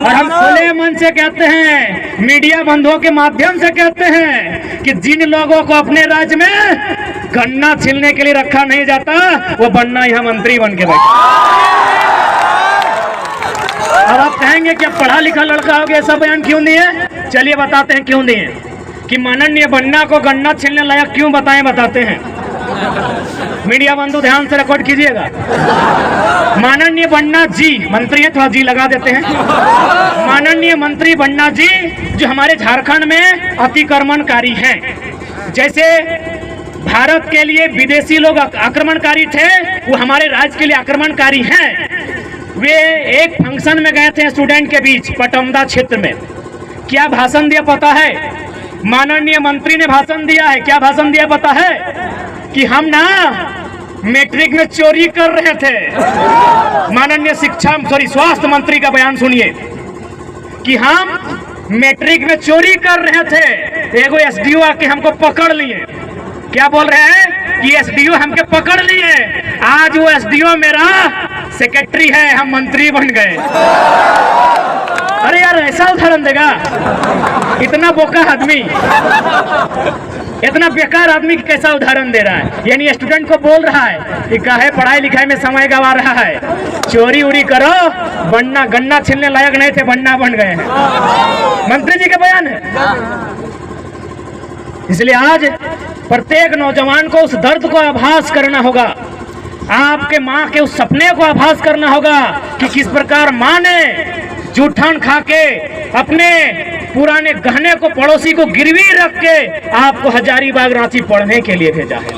और हम खुले मन से कहते हैं, मीडिया बंधुओं के माध्यम से कहते हैं कि जिन लोगों को अपने राज्य में गन्ना छीलने के लिए रखा नहीं जाता, वो बनना यहाँ मंत्री बन के बैठे। अब आप कहेंगे कि अब पढ़ा लिखा लड़का हो गया, ऐसा बयान क्यों दिए? चलिए बताते हैं क्यों दिए। कि माननीय बन्ना को गन्ना छीलने लायक क्यों बताएं, बताते हैं। मीडिया बंधु ध्यान से रिकॉर्ड कीजिएगा। माननीय बन्ना जी, मंत्री है, थोड़ा जी लगा देते हैं। माननीय मंत्री बन्ना जी जो हमारे झारखंड में अतिक्रमणकारी हैं। जैसे भारत के लिए विदेशी लोग आक्रमणकारी थे, वो हमारे राज्य के लिए आक्रमणकारी हैं। वे एक फंक्शन में गए थे स्टूडेंट के बीच पटमदा क्षेत्र में। क्या भाषण दिया पता है? माननीय मंत्री ने भाषण दिया है। क्या भाषण दिया पता है? कि हम ना मैट्रिक में चोरी कर रहे थे। माननीय स्वास्थ्य मंत्री का बयान सुनिए कि हम मैट्रिक में चोरी कर रहे थे। एगो एसडीओ आके हमको पकड़ लिए। क्या बोल रहे हैं? कि एसडीओ हमके पकड़ लिए। आज वो एसडीओ मेरा सेक्रेटरी है, हम मंत्री बन गए। अरे यार, ऐसा उदाहरण देगा? इतना बोका आदमी, इतना बेकार आदमी कैसा उदाहरण दे रहा है? यानी स्टूडेंट को बोल रहा है कि काहे पढ़ाई लिखाई में समय गवा रहा है, चोरी उरी करो, बनना गन्ना छीलने लायक नहीं थे, बनना बन गए हैं। मंत्री जी का बयान है। इसलिए आज प्रत्येक नौजवान को उस दर्द को आभास करना होगा। आपके माँ के उस सपने को आभास करना होगा कि किस प्रकार माँ ने जूठन खा के अपने पुराने गहने को पड़ोसी को गिरवी रख के आपको हजारीबाग रांची पढ़ने के लिए भेजा है।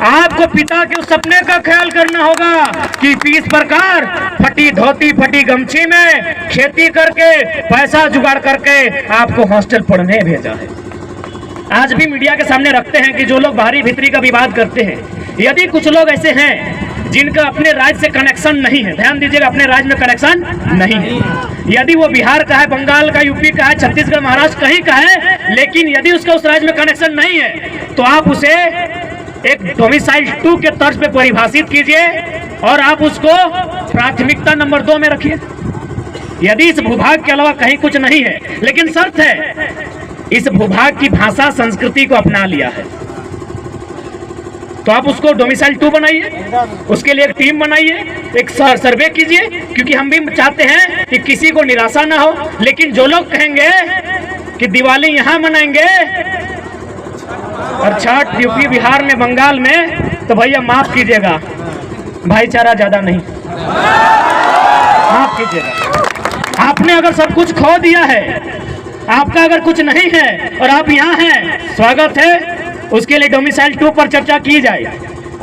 आपको पिता के उस सपने का ख्याल करना होगा कि इस प्रकार फटी धोती फटी गमछी में खेती करके पैसा जुगाड़ करके आपको हॉस्टल पढ़ने भेजा है। आज भी मीडिया के सामने रखते हैं कि जो लोग बाहरी भीतरी का विवाद करते हैं, यदि कुछ लोग ऐसे हैं जिनका अपने राज्य से कनेक्शन नहीं है, ध्यान दीजिएगा, अपने राज्य में कनेक्शन नहीं है, यदि वो बिहार का है, बंगाल का, यूपी का है, छत्तीसगढ़, महाराष्ट्र कहीं का है, लेकिन यदि उसका उस राज्य में कनेक्शन नहीं है, तो आप उसे एक डोमिसाइल 2 के तर्ज पे परिभाषित कीजिए और आप उसको प्राथमिकता नंबर 2 में रखिए। यदि इस भूभाग के अलावा कहीं कुछ नहीं है, लेकिन शर्त है इस भूभाग की भाषा संस्कृति को अपना लिया है, तो आप उसको डोमिसाइल 2 बनाइए। उसके लिए एक टीम बनाइए, एक सर्वे कीजिए, क्योंकि हम भी चाहते हैं कि किसी को निराशा ना हो। लेकिन जो लोग कहेंगे कि दिवाली यहाँ मनाएंगे और छठ यूपी बिहार में बंगाल में, तो भैया माफ कीजिएगा, भाईचारा ज्यादा नहीं, माफ कीजिएगा। आपने अगर सब कुछ खो दिया है, आपका अगर कुछ नहीं है और आप यहाँ हैं, स्वागत है। उसके लिए डोमिसाइल 2 पर चर्चा की जाए,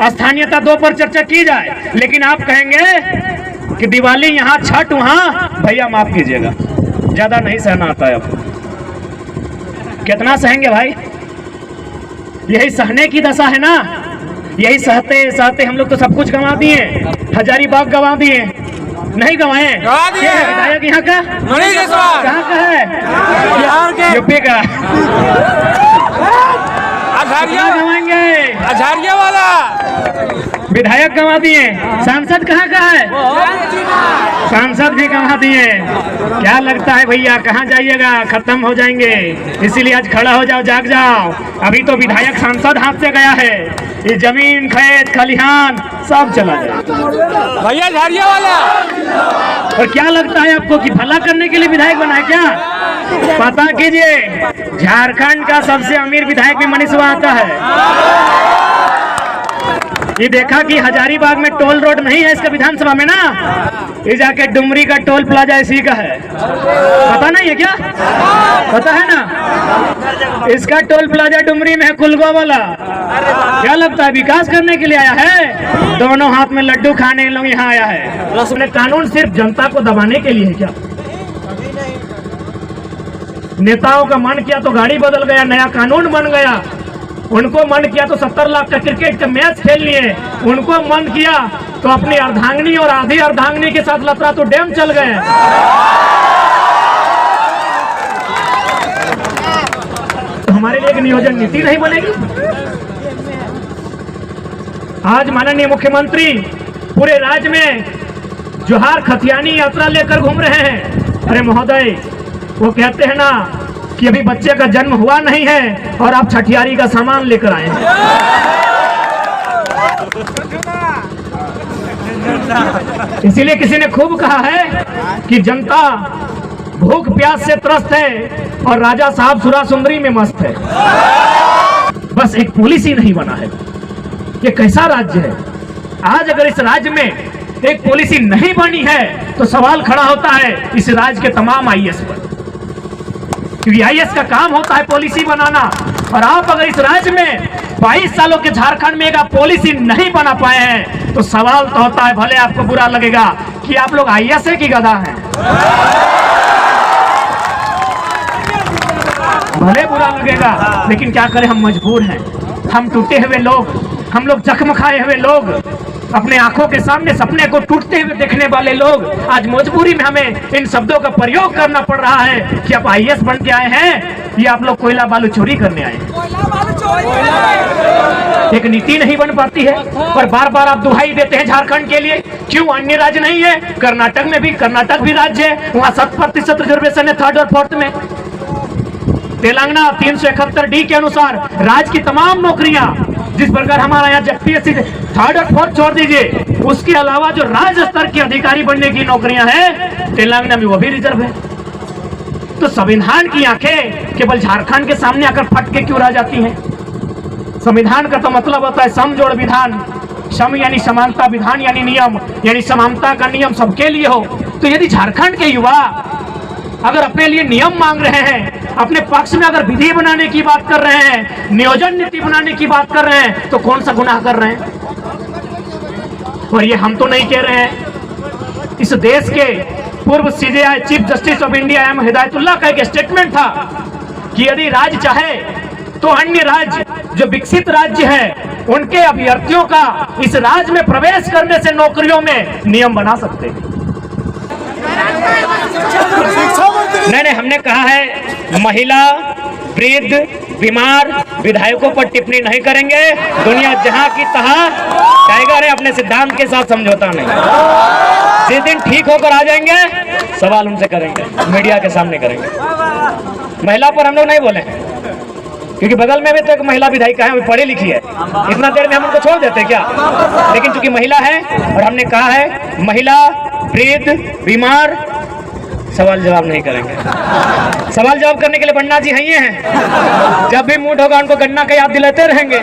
स्थानीयता 2 पर चर्चा की जाए। लेकिन आप कहेंगे कि दिवाली यहाँ छठ वहाँ, भैया माफ कीजिएगा, ज्यादा नहीं सहना आता है। अब कितना सहेंगे भाई? यही सहने की दशा है ना। यही सहते सहते हम लोग तो सब कुछ गंवा दिए। हजारीबाग गंवा दिए, नहीं गंवाए? विधायक यहाँ का कहाँ का है? बिहार के, यूपी का। गंवाएंगे अझारिया वाला विधायक गंवा दिए। सांसद कहाँ का है? सांसद भी गंवा दिए। क्या लगता है भैया, कहाँ जाइएगा? खत्म हो जाएंगे। इसीलिए आज खड़ा हो जाओ, जाग जाओ। अभी तो विधायक सांसद हाथ से गया है, ये जमीन खेत खलिहान सब चला जाए भैया, झारिया वाला। और क्या लगता है आपको कि भला करने के लिए विधायक बना है क्या? पता कीजिए, झारखंड का सबसे अमीर विधायक भी मनीषवा आता है। ये देखा कि हजारीबाग में टोल रोड नहीं है इसका विधानसभा में ना, ये जाके डुमरी का टोल प्लाजा इसी का है। पता नहीं है क्या? पता है ना, इसका टोल प्लाजा डुमरी में है, कुलगो वाला। क्या लगता है विकास करने के लिए आया है? दोनों हाथ में लड्डू खाने इन लोग यहाँ आया है। कानून सिर्फ जनता को दबाने के लिए है क्या? नेताओं का मन किया तो गाड़ी बदल गया, नया कानून बन गया। उनको मन किया तो 70 लाख का क्रिकेट का मैच खेल लिए। उनको मन किया तो अपनी अर्धांगिनी और आधी अर्धांगिनी के साथ लतरा तो डैम चल गए। तो हमारे लिए एक नियोजन नीति नहीं बनेगी? आज माननीय मुख्यमंत्री पूरे राज्य में जोहार खतियानी यात्रा लेकर घूम रहे हैं। अरे महोदय, वो कहते हैं ना कि अभी बच्चे का जन्म हुआ नहीं है और आप छठियारी का सामान लेकर आए हैं। इसीलिए किसी ने खूब कहा है कि जनता भूख प्यास से त्रस्त है और राजा साहब सुरा सुंदरी में मस्त है। बस एक पुलिस ही नहीं बना है। ये कैसा राज्य है? आज अगर इस राज्य में एक पुलिस ही नहीं बनी है तो सवाल खड़ा होता है इस राज्य के तमाम आईएएस पर, क्योंकि आईएएस का काम होता है पॉलिसी बनाना। और आप अगर इस राज्य में 22 सालों के झारखंड में एक पॉलिसी नहीं बना पाए हैं तो सवाल तो होता है, भले आपको बुरा लगेगा कि आप लोग आईएएस की गधा हैं, भले बुरा लगेगा, लेकिन क्या करें, हम मजबूर हैं। हम टूटे हुए लोग, हम लोग जख्म खाए हुए लोग, अपने आंखों के सामने सपने को टूटते हुए देखने वाले लोग, आज मजबूरी में हमें इन शब्दों का प्रयोग करना पड़ रहा है कि आप आईएएस बन के आए हैं या आप लोग कोयला बालू चोरी करने आए हैं। एक नीति नहीं बन पाती है और बार बार आप दुहाई देते हैं झारखंड के लिए। क्यों अन्य राज्य नहीं है? कर्नाटक में भी, कर्नाटक भी राज्य है, वहां 7% रिजर्वेशन है 3rd और 4th में। तेलंगाना 371D के अनुसार राज्य की तमाम नौकरियां, जिस प्रकार हमारा यहाँ पीएससी 3rd और 4th छोड़ दीजिए, उसके अलावा जो राज्य स्तर के अधिकारी बनने की नौकरियां हैं तेलंगाना में वो भी रिजर्व है। तो संविधान की आंखें केवल झारखंड के सामने आकर फट के क्यों रह जाती हैं? संविधान का तो मतलब होता है समजोड़ विधान, सम यानी समानता, विधान यानी नियम, यानी समानता का नियम सबके लिए हो। तो यदि झारखंड के युवा अगर अपने लिए नियम मांग रहे हैं, अपने पक्ष में अगर विधि बनाने की बात कर रहे हैं, नियोजन नीति बनाने की बात कर रहे हैं, तो कौन सा गुनाह कर रहे हैं? और ये हम तो नहीं कह रहे हैं, इस देश के पूर्व CJI chief justice of India M Hidayatullah का एक स्टेटमेंट था कि यदि राज्य चाहे तो अन्य राज्य जो विकसित राज्य है उनके अभ्यर्थियों का इस राज्य में प्रवेश करने से नौकरियों में नियम बना सकते हैं। नहीं, हमने कहा है महिला, वृद्ध, बीमार विधायकों पर टिप्पणी नहीं करेंगे। दुनिया जहां की तहां टाइगर है, अपने सिद्धांत के साथ समझौता नहीं। जिस दिन ठीक होकर आ जाएंगे सवाल उनसे करेंगे, मीडिया के सामने करेंगे। महिला पर हम लोग नहीं बोले हैं क्योंकि बगल में भी तो एक महिला विधायिका है, पढ़ी लिखी है, इतना देर में हम उनको छोड़ देते क्या? लेकिन चूंकि महिला है और हमने कहा है महिला, वृद्ध, बीमार, सवाल जवाब नहीं करेंगे। सवाल जवाब करने के लिए बन्ना जी हैं, जब भी मूड होगा उनको गन्ना का याद दिलाते रहेंगे।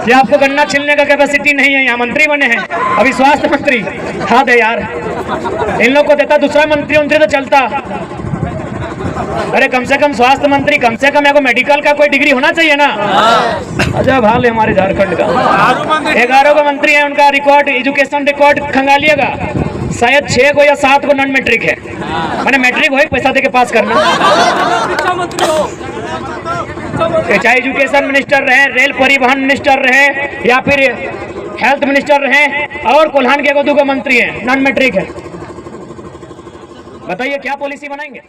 ये आपको गन्ना छिलने का कैपेसिटी नहीं है, यहाँ मंत्री बने हैं, अभी स्वास्थ्य मंत्री। हाँ दे यार, इन लोग को देता दूसरा मंत्री, उनसे तो चलता। अरे कम से कम स्वास्थ्य मंत्री, कम से कम मेडिकल का कोई डिग्री होना चाहिए ना। अजब हाल है हमारे झारखंड का। 11 को मंत्री है, उनका रिकॉर्ड, एजुकेशन रिकॉर्ड खंगालिएगा, शायद 6 को या 7 को नॉन मैट्रिक है। मैंने मैट्रिक हो पैसा देके पास करना। चाहे एजुकेशन मिनिस्टर रहे, रेल परिवहन मिनिस्टर रहे या फिर हेल्थ मिनिस्टर रहे, और कोल्हान के 2 मंत्री हैं, नॉन मैट्रिक है। बताइए क्या पॉलिसी बनाएंगे?